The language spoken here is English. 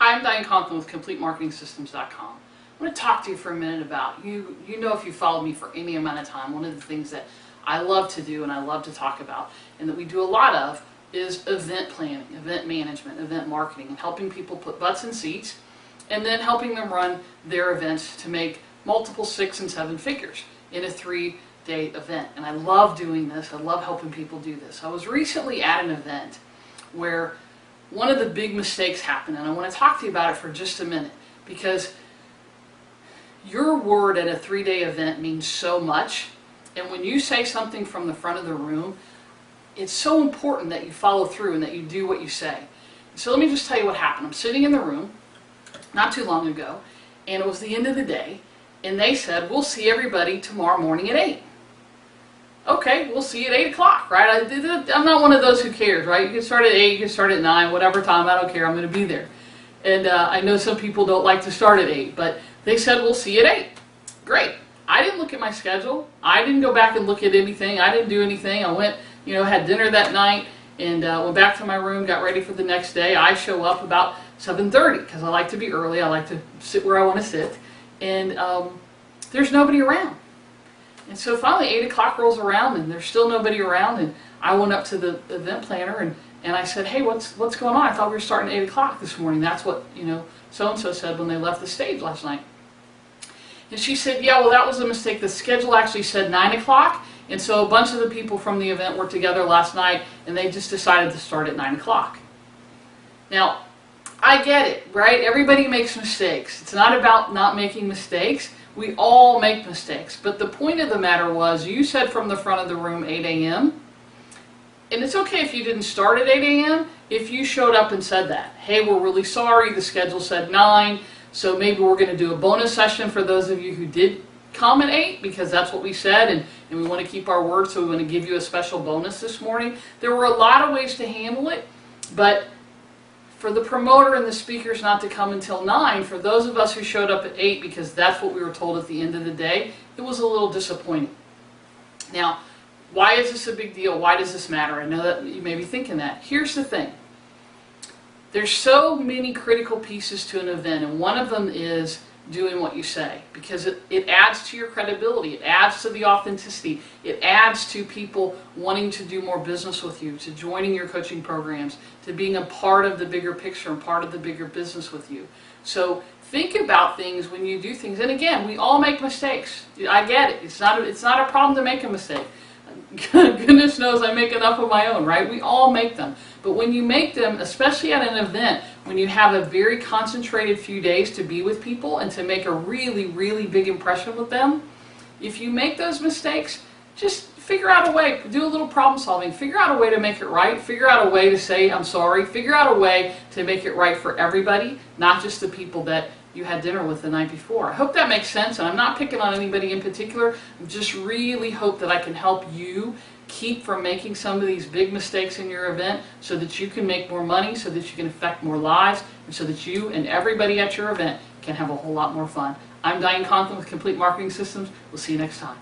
Hi, I'm Diane Conklin with CompleteMarketingSystems.com. I want to talk to you for a minute about, you know, if you followed me for any amount of time, one of the things that I love to do and I love to talk about and that we do a lot of is event planning, event management, event marketing, and helping people put butts in seats and then helping them run their events to make multiple 6 and 7 figures in a 3-day event. And I love doing this. I love helping people do this. I was recently at an event where one of the big mistakes happened, and I want to talk to you about it for just a minute, because your word at a 3-day event means so much, and when you say something from the front of the room, it's so important that you follow through and that you do what you say. So let me just tell you what happened. I'm sitting in the room not too long ago, and it was the end of the day, and they said, we'll see everybody tomorrow morning at 8. Okay, we'll see you at 8 o'clock, right? I'm not one of those who cares, right? You can start at 8, you can start at 9, whatever time, I don't care, I'm going to be there. And I know some people don't like to start at 8, but they said we'll see you at 8. Great. I didn't look at my schedule. I didn't go back and look at anything. I didn't do anything. I went, had dinner that night and went back to my room, got ready for the next day. I show up about 7:30 because I like to be early. I like to sit where I want to sit. And there's nobody around. And so finally 8 o'clock rolls around and there's still nobody around, and I went up to the event planner and I said, hey, what's going on? I thought we were starting at 8 o'clock this morning. That's what, so-and-so said when they left the stage last night. And she said, yeah, well, that was a mistake. The schedule actually said 9 o'clock, and so a bunch of the people from the event were together last night, and they just decided to start at 9 o'clock. Now, I get it, right? Everybody makes mistakes. It's not about not making mistakes. We all make mistakes. But the point of the matter was, you said from the front of the room 8 a.m., and it's okay if you didn't start at 8 a.m. if you showed up and said that. Hey, we're really sorry, the schedule said 9, so maybe we're going to do a bonus session for those of you who did come at 8, because that's what we said, and we want to keep our word, so we want to give you a special bonus this morning. There were a lot of ways to handle it, but for the promoter and the speakers not to come until 9, for those of us who showed up at 8 because that's what we were told at the end of the day, it was a little disappointing. Now, why is this a big deal? Why does this matter? I know that you may be thinking that. Here's the thing. There's so many critical pieces to an event, and one of them is doing what you say, because it adds to your credibility, it adds to the authenticity, it adds to people wanting to do more business with you, to joining your coaching programs, to being a part of the bigger picture and part of the bigger business with you. So think about things when you do things, and again, we all make mistakes. I get it. It's not a problem to make a mistake. Goodness knows I make enough of my own, right? We all make them. But when you make them, especially at an event, when you have a very concentrated few days to be with people and to make a really, really big impression with them, if you make those mistakes, just figure out a way, do a little problem solving, figure out a way to make it right, figure out a way to say I'm sorry, figure out a way to make it right for everybody, not just the people that you had dinner with the night before. I hope that makes sense, and I'm not picking on anybody in particular. I just really hope that I can help you keep from making some of these big mistakes in your event so that you can make more money, so that you can affect more lives, and so that you and everybody at your event can have a whole lot more fun. I'm Diane Conklin with Complete Marketing Systems. We'll see you next time.